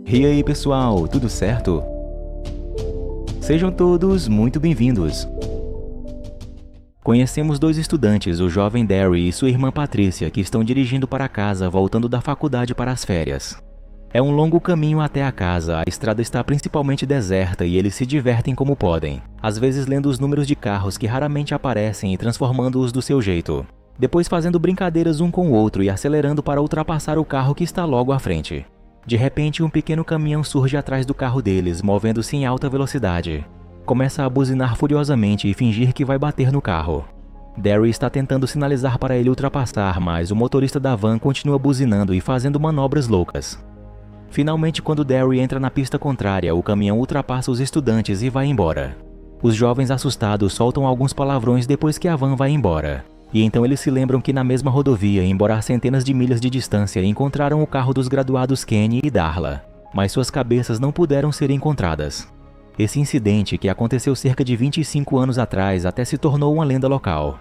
E aí pessoal, tudo certo? Sejam todos muito bem-vindos. Conhecemos dois estudantes, o jovem Derry e sua irmã Patrícia, que estão dirigindo para casa voltando da faculdade para as férias. É um longo caminho até a casa, a estrada está principalmente deserta e eles se divertem como podem, às vezes lendo os números de carros que raramente aparecem e transformando-os do seu jeito. Depois fazendo brincadeiras um com o outro e acelerando para ultrapassar o carro que está logo à frente. De repente, um pequeno caminhão surge atrás do carro deles, movendo-se em alta velocidade. Começa a buzinar furiosamente e fingir que vai bater no carro. Derry está tentando sinalizar para ele ultrapassar, mas o motorista da van continua buzinando e fazendo manobras loucas. Finalmente, quando Derry entra na pista contrária, o caminhão ultrapassa os estudantes e vai embora. Os jovens assustados soltam alguns palavrões depois que a van vai embora. E então eles se lembram que na mesma rodovia, embora a centenas de milhas de distância, encontraram o carro dos graduados Kenny e Darla, mas suas cabeças não puderam ser encontradas. Esse incidente, que aconteceu cerca de 25 anos atrás, até se tornou uma lenda local.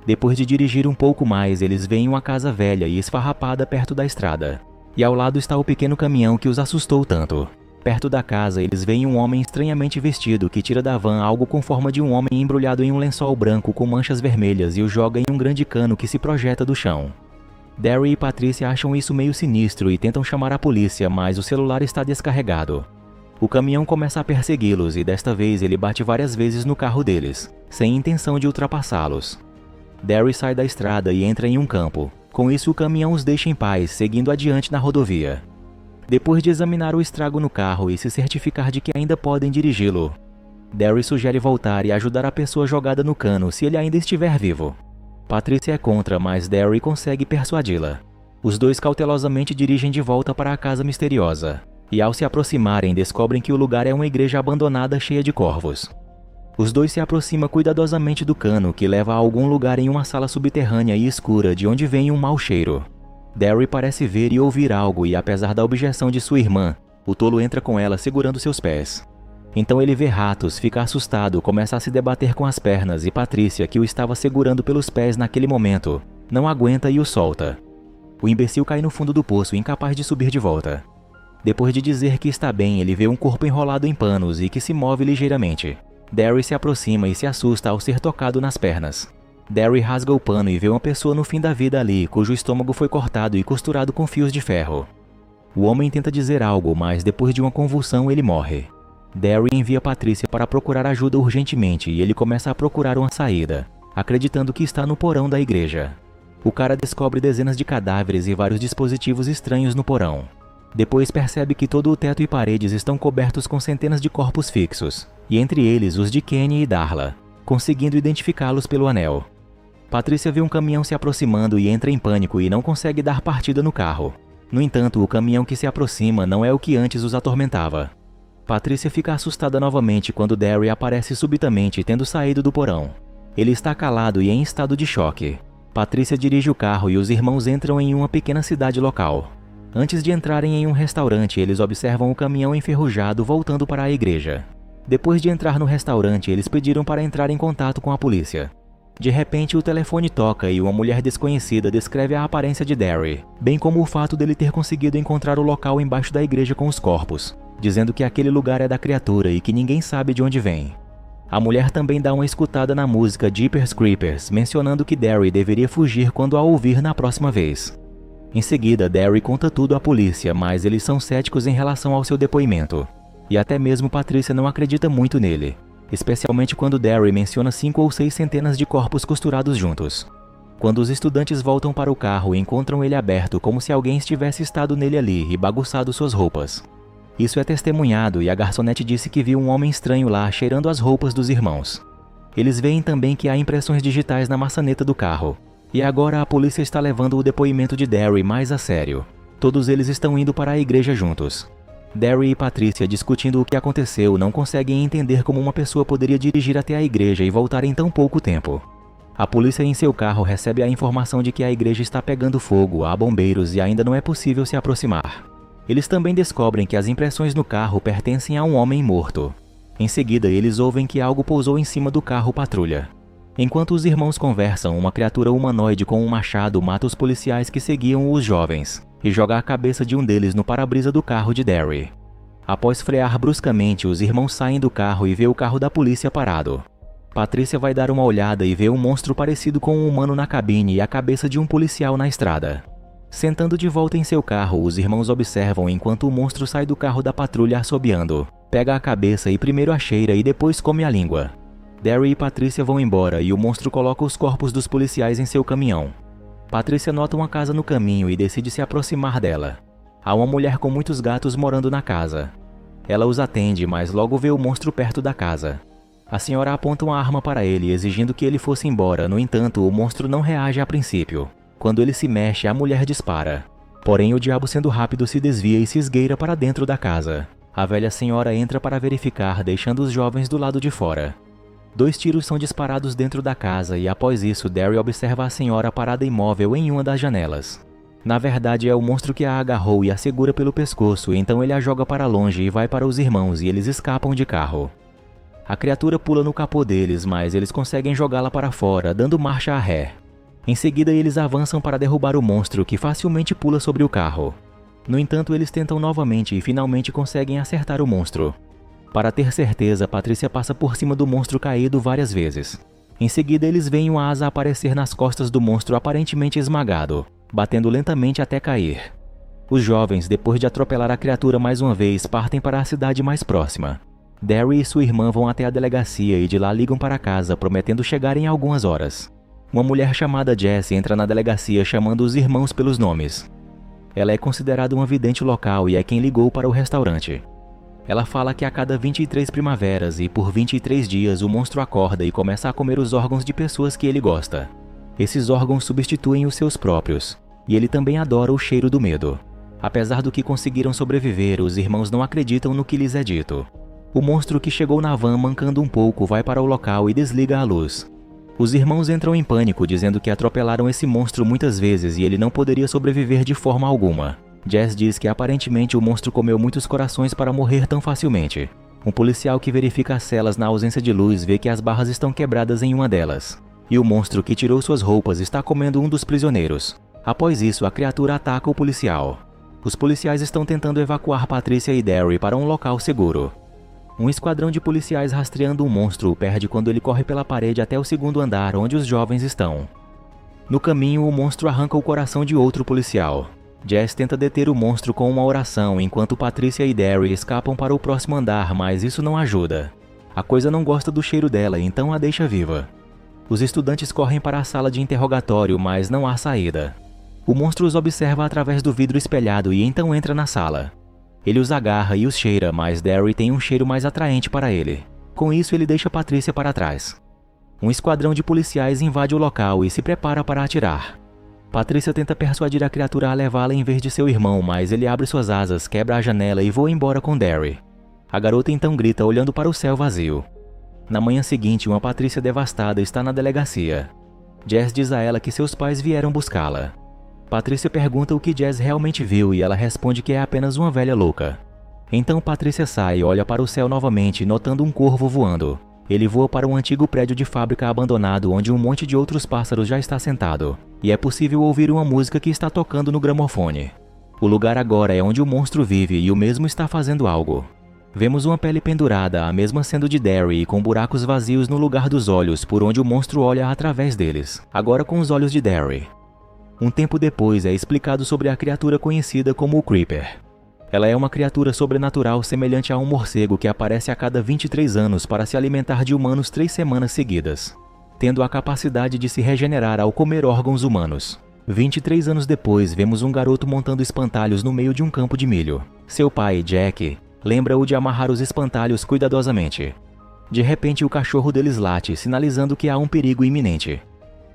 Depois de dirigir um pouco mais, eles veem uma casa velha e esfarrapada perto da estrada. E ao lado está o pequeno caminhão que os assustou tanto. Perto da casa, eles veem um homem estranhamente vestido que tira da van algo com forma de um homem embrulhado em um lençol branco com manchas vermelhas e o joga em um grande cano que se projeta do chão. Derry e Patrícia acham isso meio sinistro e tentam chamar a polícia, mas o celular está descarregado. O caminhão começa a persegui-los e desta vez ele bate várias vezes no carro deles, sem intenção de ultrapassá-los. Derry sai da estrada e entra em um campo. Com isso, o caminhão os deixa em paz, seguindo adiante na rodovia. Depois de examinar o estrago no carro e se certificar de que ainda podem dirigi-lo, Derry sugere voltar e ajudar a pessoa jogada no cano se ele ainda estiver vivo. Patrícia é contra, mas Derry consegue persuadi-la. Os dois cautelosamente dirigem de volta para a casa misteriosa, e ao se aproximarem descobrem que o lugar é uma igreja abandonada cheia de corvos. Os dois se aproximam cuidadosamente do cano, que leva a algum lugar em uma sala subterrânea e escura de onde vem um mau cheiro. Derry parece ver e ouvir algo e, apesar da objeção de sua irmã, o tolo entra com ela segurando seus pés. Então ele vê ratos, fica assustado, começa a se debater com as pernas e Patrícia, que o estava segurando pelos pés naquele momento, não aguenta e o solta. O imbecil cai no fundo do poço, incapaz de subir de volta. Depois de dizer que está bem, ele vê um corpo enrolado em panos e que se move ligeiramente. Derry se aproxima e se assusta ao ser tocado nas pernas. Derry rasga o pano e vê uma pessoa no fim da vida ali, cujo estômago foi cortado e costurado com fios de ferro. O homem tenta dizer algo, mas depois de uma convulsão ele morre. Derry envia Patrícia para procurar ajuda urgentemente e ele começa a procurar uma saída, acreditando que está no porão da igreja. O cara descobre dezenas de cadáveres e vários dispositivos estranhos no porão. Depois percebe que todo o teto e paredes estão cobertos com centenas de corpos fixos, e entre eles os de Kenny e Darla, conseguindo identificá-los pelo anel. Patrícia vê um caminhão se aproximando e entra em pânico e não consegue dar partida no carro. No entanto, o caminhão que se aproxima não é o que antes os atormentava. Patrícia fica assustada novamente quando Derry aparece subitamente, tendo saído do porão. Ele está calado e em estado de choque. Patrícia dirige o carro e os irmãos entram em uma pequena cidade local. Antes de entrarem em um restaurante, eles observam o caminhão enferrujado voltando para a igreja. Depois de entrar no restaurante, eles pediram para entrar em contato com a polícia. De repente, o telefone toca e uma mulher desconhecida descreve a aparência de Derry, bem como o fato dele ter conseguido encontrar o local embaixo da igreja com os corpos, dizendo que aquele lugar é da criatura e que ninguém sabe de onde vem. A mulher também dá uma escutada na música Jeepers Creepers, mencionando que Derry deveria fugir quando a ouvir na próxima vez. Em seguida, Derry conta tudo à polícia, mas eles são céticos em relação ao seu depoimento. E até mesmo Patrícia não acredita muito nele, especialmente quando Derry menciona 5 ou 6 centenas de corpos costurados juntos. Quando os estudantes voltam para o carro, encontram ele aberto como se alguém tivesse estado nele ali e bagunçado suas roupas. Isso é testemunhado e a garçonete disse que viu um homem estranho lá cheirando as roupas dos irmãos. Eles veem também que há impressões digitais na maçaneta do carro. E agora a polícia está levando o depoimento de Derry mais a sério. Todos eles estão indo para a igreja juntos. Derry e Patrícia, discutindo o que aconteceu, não conseguem entender como uma pessoa poderia dirigir até a igreja e voltar em tão pouco tempo. A polícia em seu carro recebe a informação de que a igreja está pegando fogo, há bombeiros e ainda não é possível se aproximar. Eles também descobrem que as impressões no carro pertencem a um homem morto. Em seguida, eles ouvem que algo pousou em cima do carro patrulha. Enquanto os irmãos conversam, uma criatura humanoide com um machado mata os policiais que seguiam os jovens e joga a cabeça de um deles no para-brisa do carro de Derry. Após frear bruscamente, os irmãos saem do carro e vê o carro da polícia parado. Patrícia vai dar uma olhada e vê um monstro parecido com um humano na cabine e a cabeça de um policial na estrada. Sentando de volta em seu carro, os irmãos observam enquanto o monstro sai do carro da patrulha assobiando. Pega a cabeça e primeiro a cheira e depois come a língua. Derry e Patrícia vão embora e o monstro coloca os corpos dos policiais em seu caminhão. Patrícia nota uma casa no caminho e decide se aproximar dela. Há uma mulher com muitos gatos morando na casa. Ela os atende, mas logo vê o monstro perto da casa. A senhora aponta uma arma para ele, exigindo que ele fosse embora. No entanto, o monstro não reage a princípio. Quando ele se mexe, a mulher dispara. Porém, o diabo, sendo rápido, se desvia e se esgueira para dentro da casa. A velha senhora entra para verificar, deixando os jovens do lado de fora. 2 tiros são disparados dentro da casa e após isso, Derry observa a senhora parada imóvel em uma das janelas. Na verdade, é o monstro que a agarrou e a segura pelo pescoço, então ele a joga para longe e vai para os irmãos e eles escapam de carro. A criatura pula no capô deles, mas eles conseguem jogá-la para fora, dando marcha a ré. Em seguida, eles avançam para derrubar o monstro, que facilmente pula sobre o carro. No entanto, eles tentam novamente e finalmente conseguem acertar o monstro. Para ter certeza, Patrícia passa por cima do monstro caído várias vezes. Em seguida, eles veem uma asa aparecer nas costas do monstro aparentemente esmagado, batendo lentamente até cair. Os jovens, depois de atropelar a criatura mais uma vez, partem para a cidade mais próxima. Derry e sua irmã vão até a delegacia e de lá ligam para casa, prometendo chegar em algumas horas. Uma mulher chamada Jess entra na delegacia chamando os irmãos pelos nomes. Ela é considerada uma vidente local e é quem ligou para o restaurante. Ela fala que a cada 23 primaveras e por 23 dias o monstro acorda e começa a comer os órgãos de pessoas que ele gosta. Esses órgãos substituem os seus próprios, e ele também adora o cheiro do medo. Apesar do que conseguiram sobreviver, os irmãos não acreditam no que lhes é dito. O monstro, que chegou na van mancando um pouco, vai para o local e desliga a luz. Os irmãos entram em pânico, dizendo que atropelaram esse monstro muitas vezes e ele não poderia sobreviver de forma alguma. Jess diz que aparentemente o monstro comeu muitos corações para morrer tão facilmente. Um policial que verifica as celas na ausência de luz vê que as barras estão quebradas em uma delas. E o monstro, que tirou suas roupas, está comendo um dos prisioneiros. Após isso, a criatura ataca o policial. Os policiais estão tentando evacuar Patrícia e Derry para um local seguro. Um esquadrão de policiais rastreando o monstro o perde quando ele corre pela parede até o 2º andar, onde os jovens estão. No caminho, o monstro arranca o coração de outro policial. Jess tenta deter o monstro com uma oração, enquanto Patrícia e Derry escapam para o próximo andar, mas isso não ajuda. A coisa não gosta do cheiro dela, então a deixa viva. Os estudantes correm para a sala de interrogatório, mas não há saída. O monstro os observa através do vidro espelhado e então entra na sala. Ele os agarra e os cheira, mas Derry tem um cheiro mais atraente para ele. Com isso, ele deixa Patrícia para trás. Um esquadrão de policiais invade o local e se prepara para atirar. Patrícia tenta persuadir a criatura a levá-la em vez de seu irmão, mas ele abre suas asas, quebra a janela e voa embora com Derry. A garota então grita, olhando para o céu vazio. Na manhã seguinte, uma Patrícia devastada está na delegacia. Jess diz a ela que seus pais vieram buscá-la. Patrícia pergunta o que Jess realmente viu e ela responde que é apenas uma velha louca. Então Patrícia sai e olha para o céu novamente, notando um corvo voando. Ele voa para um antigo prédio de fábrica abandonado onde um monte de outros pássaros já está sentado, e é possível ouvir uma música que está tocando no gramofone. O lugar agora é onde o monstro vive e o mesmo está fazendo algo. Vemos uma pele pendurada, a mesma sendo de Derry, e com buracos vazios no lugar dos olhos, por onde o monstro olha através deles, agora com os olhos de Derry. Um tempo depois é explicado sobre a criatura conhecida como o Creeper. Ela é uma criatura sobrenatural semelhante a um morcego que aparece a cada 23 anos para se alimentar de humanos 3 semanas seguidas, tendo a capacidade de se regenerar ao comer órgãos humanos. 23 anos depois, vemos um garoto montando espantalhos no meio de um campo de milho. Seu pai, Jack, lembra-o de amarrar os espantalhos cuidadosamente. De repente, o cachorro deles late, sinalizando que há um perigo iminente.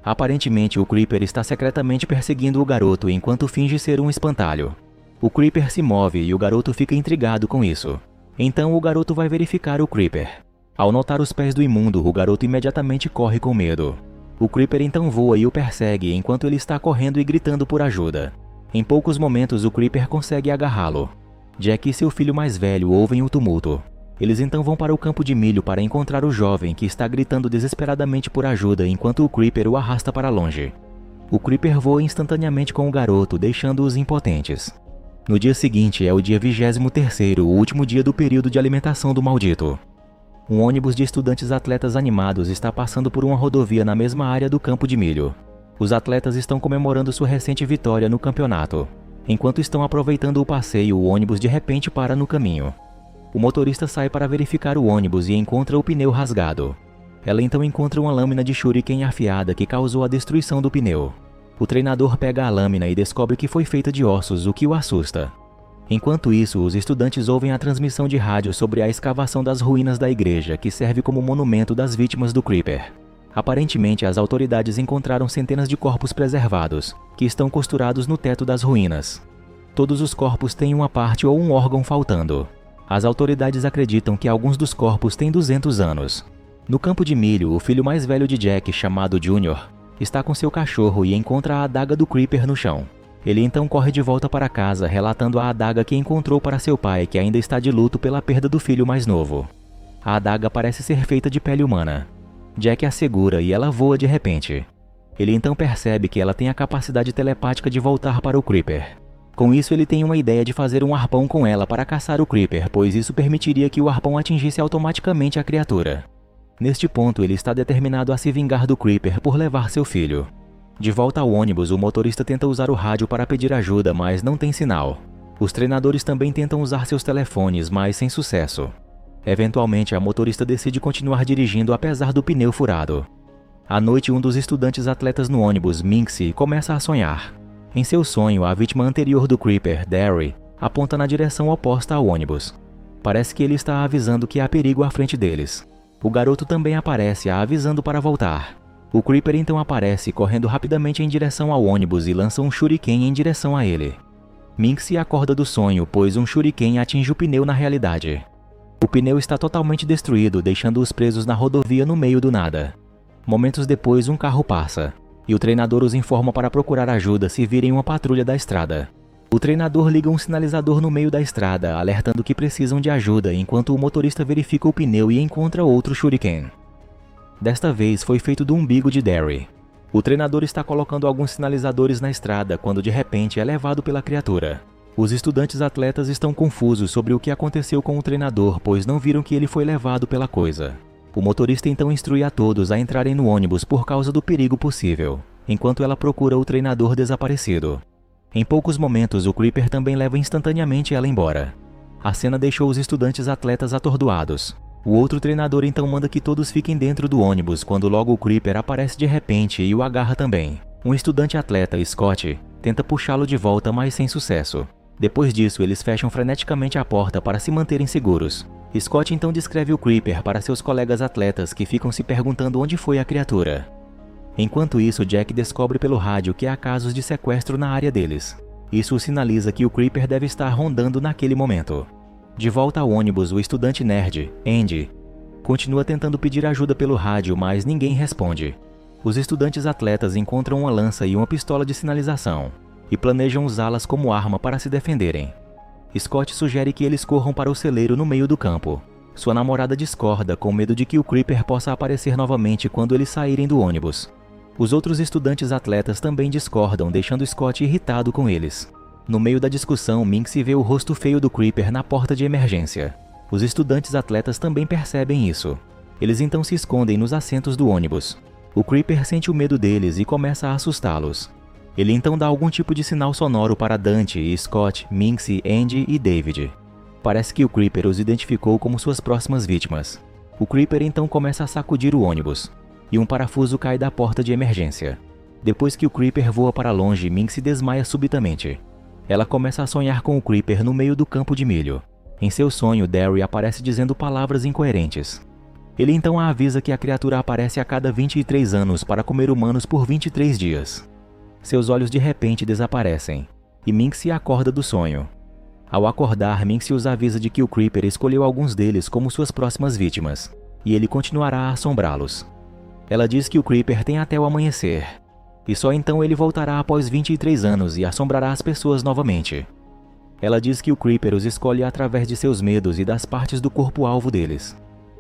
Aparentemente, o Creeper está secretamente perseguindo o garoto enquanto finge ser um espantalho. O Creeper se move e o garoto fica intrigado com isso. Então o garoto vai verificar o Creeper. Ao notar os pés do imundo, o garoto imediatamente corre com medo. O Creeper então voa e o persegue enquanto ele está correndo e gritando por ajuda. Em poucos momentos, o Creeper consegue agarrá-lo. Jack e seu filho mais velho ouvem o tumulto. Eles então vão para o campo de milho para encontrar o jovem que está gritando desesperadamente por ajuda enquanto o Creeper o arrasta para longe. O Creeper voa instantaneamente com o garoto, deixando-os impotentes. No dia seguinte é o dia 23º, o último dia do período de alimentação do maldito. Um ônibus de estudantes atletas animados está passando por uma rodovia na mesma área do campo de milho. Os atletas estão comemorando sua recente vitória no campeonato. Enquanto estão aproveitando o passeio, o ônibus de repente para no caminho. O motorista sai para verificar o ônibus e encontra o pneu rasgado. Ela então encontra uma lâmina de shuriken afiada que causou a destruição do pneu. O treinador pega a lâmina e descobre que foi feita de ossos, o que o assusta. Enquanto isso, os estudantes ouvem a transmissão de rádio sobre a escavação das ruínas da igreja, que serve como monumento das vítimas do Creeper. Aparentemente, as autoridades encontraram centenas de corpos preservados, que estão costurados no teto das ruínas. Todos os corpos têm uma parte ou um órgão faltando. As autoridades acreditam que alguns dos corpos têm 200 anos. No campo de milho, o filho mais velho de Jack, chamado Junior, está com seu cachorro e encontra a adaga do Creeper no chão. Ele então corre de volta para casa, relatando a adaga que encontrou para seu pai, que ainda está de luto pela perda do filho mais novo. A adaga parece ser feita de pele humana. Jack a segura e ela voa de repente. Ele então percebe que ela tem a capacidade telepática de voltar para o Creeper. Com isso, ele tem uma ideia de fazer um arpão com ela para caçar o Creeper, pois isso permitiria que o arpão atingisse automaticamente a criatura. Neste ponto, ele está determinado a se vingar do Creeper por levar seu filho. De volta ao ônibus, o motorista tenta usar o rádio para pedir ajuda, mas não tem sinal. Os treinadores também tentam usar seus telefones, mas sem sucesso. Eventualmente, a motorista decide continuar dirigindo apesar do pneu furado. À noite, um dos estudantes atletas no ônibus, Minxie, começa a sonhar. Em seu sonho, a vítima anterior do Creeper, Derry, aponta na direção oposta ao ônibus. Parece que ele está avisando que há perigo à frente deles. O garoto também aparece, avisando para voltar. O Creeper então aparece, correndo rapidamente em direção ao ônibus e lança um shuriken em direção a ele. Minxie acorda do sonho, pois um shuriken atinge o pneu na realidade. O pneu está totalmente destruído, deixando-os presos na rodovia no meio do nada. Momentos depois, um carro passa, e o treinador os informa para procurar ajuda se virem uma patrulha da estrada. O treinador liga um sinalizador no meio da estrada, alertando que precisam de ajuda, enquanto o motorista verifica o pneu e encontra outro shuriken. Desta vez foi feito do umbigo de Derry. O treinador está colocando alguns sinalizadores na estrada quando de repente é levado pela criatura. Os estudantes atletas estão confusos sobre o que aconteceu com o treinador, pois não viram que ele foi levado pela coisa. O motorista então instrui a todos a entrarem no ônibus por causa do perigo possível, enquanto ela procura o treinador desaparecido. Em poucos momentos, o Creeper também leva instantaneamente ela embora. A cena deixou os estudantes atletas atordoados. O outro treinador então manda que todos fiquem dentro do ônibus quando logo o Creeper aparece de repente e o agarra também. Um estudante atleta, Scott, tenta puxá-lo de volta, mas sem sucesso. Depois disso, eles fecham freneticamente a porta para se manterem seguros. Scott então descreve o Creeper para seus colegas atletas que ficam se perguntando onde foi a criatura. Enquanto isso, Jack descobre pelo rádio que há casos de sequestro na área deles. Isso sinaliza que o Creeper deve estar rondando naquele momento. De volta ao ônibus, o estudante nerd, Andy, continua tentando pedir ajuda pelo rádio, mas ninguém responde. Os estudantes atletas encontram uma lança e uma pistola de sinalização, e planejam usá-las como arma para se defenderem. Scott sugere que eles corram para o celeiro no meio do campo. Sua namorada discorda, com medo de que o Creeper possa aparecer novamente quando eles saírem do ônibus. Os outros estudantes atletas também discordam, deixando Scott irritado com eles. No meio da discussão, Minxie vê o rosto feio do Creeper na porta de emergência. Os estudantes atletas também percebem isso. Eles então se escondem nos assentos do ônibus. O Creeper sente o medo deles e começa a assustá-los. Ele então dá algum tipo de sinal sonoro para Dante, Scott, Minxie, Andy e David. Parece que o Creeper os identificou como suas próximas vítimas. O Creeper então começa a sacudir o ônibus, e um parafuso cai da porta de emergência. Depois que o Creeper voa para longe, Minxie desmaia subitamente. Ela começa a sonhar com o Creeper no meio do campo de milho. Em seu sonho, Derry aparece dizendo palavras incoerentes. Ele então a avisa que a criatura aparece a cada 23 anos para comer humanos por 23 dias. Seus olhos de repente desaparecem, e Minxie acorda do sonho. Ao acordar, Minxie os avisa de que o Creeper escolheu alguns deles como suas próximas vítimas, e ele continuará a assombrá-los. Ela diz que o Creeper tem até o amanhecer, e só então ele voltará após 23 anos e assombrará as pessoas novamente. Ela diz que o Creeper os escolhe através de seus medos e das partes do corpo-alvo deles.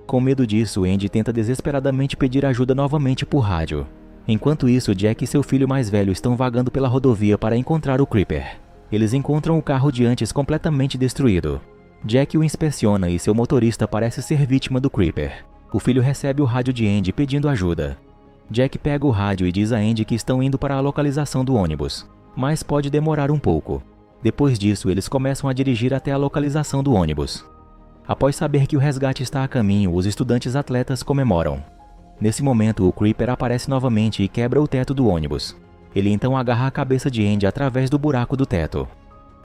Com medo disso, Andy tenta desesperadamente pedir ajuda novamente por rádio. Enquanto isso, Jack e seu filho mais velho estão vagando pela rodovia para encontrar o Creeper. Eles encontram o carro de antes completamente destruído. Jack o inspeciona e seu motorista parece ser vítima do Creeper. O filho recebe o rádio de Andy pedindo ajuda. Jack pega o rádio e diz a Andy que estão indo para a localização do ônibus, mas pode demorar um pouco. Depois disso, eles começam a dirigir até a localização do ônibus. Após saber que o resgate está a caminho, os estudantes atletas comemoram. Nesse momento, o Creeper aparece novamente e quebra o teto do ônibus. Ele então agarra a cabeça de Andy através do buraco do teto.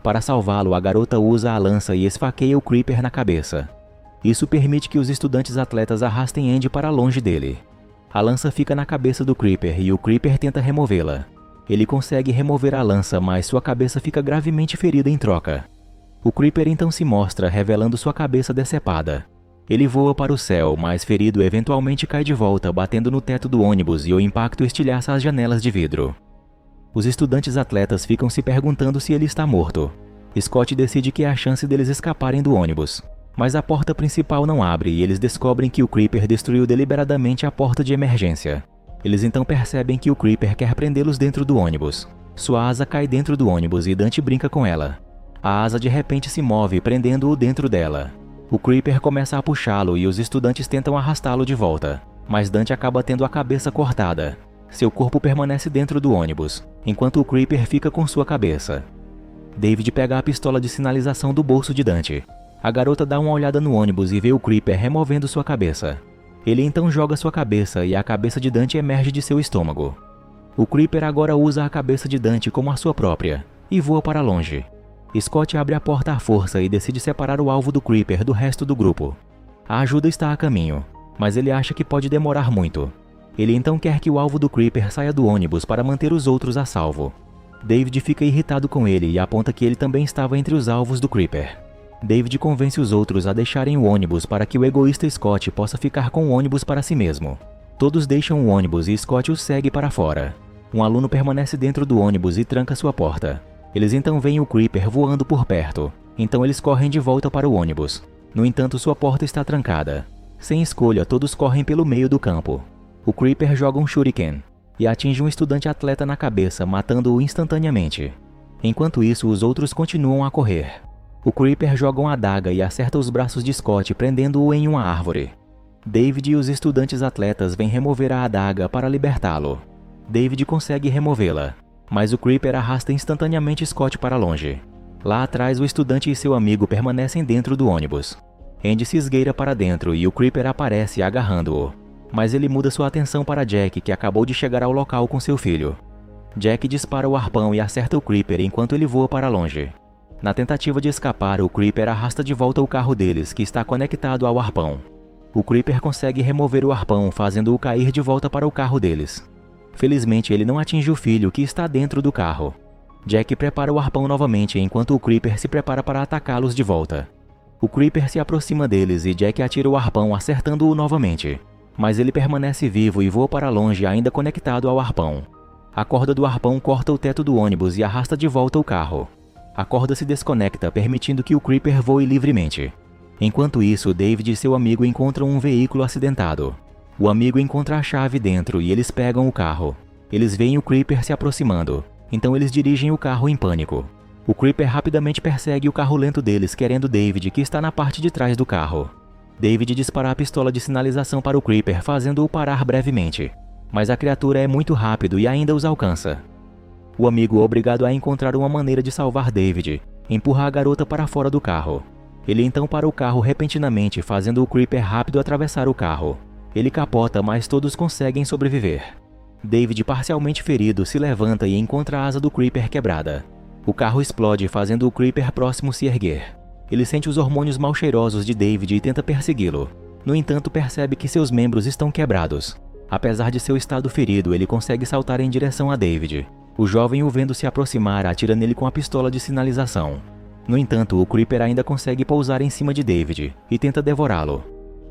Para salvá-lo, a garota usa a lança e esfaqueia o Creeper na cabeça. Isso permite que os estudantes atletas arrastem Andy para longe dele. A lança fica na cabeça do Creeper e o Creeper tenta removê-la. Ele consegue remover a lança, mas sua cabeça fica gravemente ferida em troca. O Creeper então se mostra, revelando sua cabeça decepada. Ele voa para o céu, mas ferido eventualmente cai de volta, batendo no teto do ônibus e o impacto estilhaça as janelas de vidro. Os estudantes atletas ficam se perguntando se ele está morto. Scott decide que é a chance deles escaparem do ônibus, mas a porta principal não abre e eles descobrem que o Creeper destruiu deliberadamente a porta de emergência. Eles então percebem que o Creeper quer prendê-los dentro do ônibus. Sua asa cai dentro do ônibus e Dante brinca com ela. A asa de repente se move, prendendo-o dentro dela. O Creeper começa a puxá-lo e os estudantes tentam arrastá-lo de volta, mas Dante acaba tendo a cabeça cortada. Seu corpo permanece dentro do ônibus, enquanto o Creeper fica com sua cabeça. David pega a pistola de sinalização do bolso de Dante. A garota dá uma olhada no ônibus e vê o Creeper removendo sua cabeça. Ele então joga sua cabeça e a cabeça de Dante emerge de seu estômago. O Creeper agora usa a cabeça de Dante como a sua própria e voa para longe. Scott abre a porta à força e decide separar o alvo do Creeper do resto do grupo. A ajuda está a caminho, mas ele acha que pode demorar muito. Ele então quer que o alvo do Creeper saia do ônibus para manter os outros a salvo. David fica irritado com ele e aponta que ele também estava entre os alvos do Creeper. David convence os outros a deixarem o ônibus para que o egoísta Scott possa ficar com o ônibus para si mesmo. Todos deixam o ônibus e Scott os segue para fora. Um aluno permanece dentro do ônibus e tranca sua porta. Eles então veem o Creeper voando por perto, então eles correm de volta para o ônibus. No entanto, sua porta está trancada. Sem escolha, todos correm pelo meio do campo. O Creeper joga um shuriken e atinge um estudante atleta na cabeça, matando-o instantaneamente. Enquanto isso, os outros continuam a correr. O Creeper joga uma adaga e acerta os braços de Scott, prendendo-o em uma árvore. David e os estudantes atletas vêm remover a adaga para libertá-lo. David consegue removê-la, mas o Creeper arrasta instantaneamente Scott para longe. Lá atrás, o estudante e seu amigo permanecem dentro do ônibus. Andy se esgueira para dentro e o Creeper aparece agarrando-o. Mas ele muda sua atenção para Jack, que acabou de chegar ao local com seu filho. Jack dispara o arpão e acerta o Creeper enquanto ele voa para longe. Na tentativa de escapar, o Creeper arrasta de volta o carro deles, que está conectado ao arpão. O Creeper consegue remover o arpão, fazendo-o cair de volta para o carro deles. Felizmente, ele não atinge o filho, que está dentro do carro. Jack prepara o arpão novamente, enquanto o Creeper se prepara para atacá-los de volta. O Creeper se aproxima deles e Jack atira o arpão, acertando-o novamente. Mas ele permanece vivo e voa para longe, ainda conectado ao arpão. A corda do arpão corta o teto do ônibus e arrasta de volta o carro. A corda se desconecta, permitindo que o Creeper voe livremente. Enquanto isso, David e seu amigo encontram um veículo acidentado. O amigo encontra a chave dentro e eles pegam o carro. Eles veem o Creeper se aproximando, então eles dirigem o carro em pânico. O Creeper rapidamente persegue o carro lento deles, querendo David, que está na parte de trás do carro. David dispara a pistola de sinalização para o Creeper, fazendo-o parar brevemente. Mas a criatura é muito rápido e ainda os alcança. O amigo, obrigado a encontrar uma maneira de salvar David, empurra a garota para fora do carro. Ele então para o carro repentinamente, fazendo o Creeper rápido atravessar o carro. Ele capota, mas todos conseguem sobreviver. David, parcialmente ferido, se levanta e encontra a asa do Creeper quebrada. O carro explode, fazendo o Creeper próximo se erguer. Ele sente os hormônios mal cheirosos de David e tenta persegui-lo. No entanto, percebe que seus membros estão quebrados. Apesar de seu estado ferido, ele consegue saltar em direção a David. O jovem, o vendo se aproximar, atira nele com a pistola de sinalização. No entanto, o Creeper ainda consegue pousar em cima de David e tenta devorá-lo.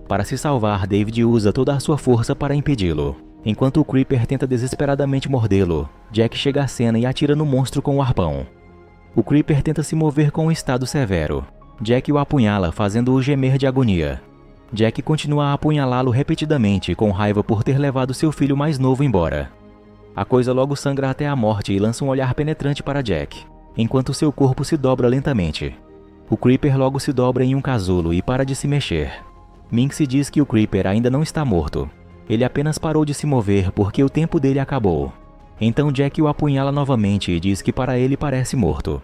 Para se salvar, David usa toda a sua força para impedi-lo. Enquanto o Creeper tenta desesperadamente mordê-lo, Jack chega à cena e atira no monstro com o arpão. O Creeper tenta se mover com um estado severo. Jack o apunhala, fazendo-o gemer de agonia. Jack continua a apunhalá-lo repetidamente, com raiva por ter levado seu filho mais novo embora. A coisa logo sangra até a morte e lança um olhar penetrante para Jack. enquanto seu corpo se dobra lentamente. O Creeper logo se dobra em um casulo e para de se mexer. Minxie diz que o Creeper ainda não está morto. Ele apenas parou de se mover porque o tempo dele acabou. Então Jack o apunhala novamente e diz que para ele parece morto.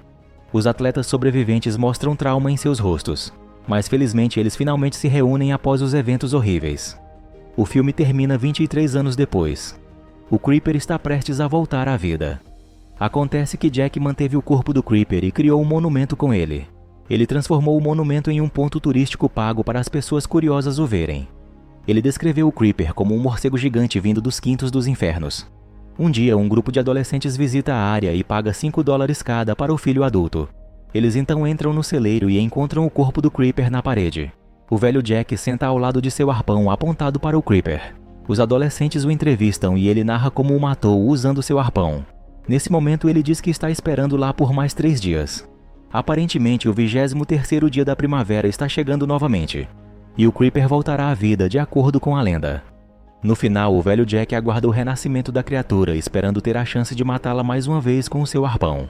Os atletas sobreviventes mostram trauma em seus rostos, mas felizmente eles finalmente se reúnem após os eventos horríveis. O filme termina 23 anos depois. O Creeper está prestes a voltar à vida. Acontece que Jack manteve o corpo do Creeper e criou um monumento com ele. Ele transformou o monumento em um ponto turístico pago para as pessoas curiosas o verem. Ele descreveu o Creeper como um morcego gigante vindo dos quintos dos infernos. Um dia, um grupo de adolescentes visita a área e paga $5 cada para o filho adulto. Eles então entram no celeiro e encontram o corpo do Creeper na parede. O velho Jack senta ao lado de seu arpão apontado para o Creeper. Os adolescentes o entrevistam e ele narra como o matou usando seu arpão. Nesse momento, ele diz que está esperando lá por mais 3 dias. Aparentemente, o 23º dia da primavera está chegando novamente, e o Creeper voltará à vida de acordo com a lenda. No final, o velho Jack aguarda o renascimento da criatura, esperando ter a chance de matá-la mais uma vez com o seu arpão.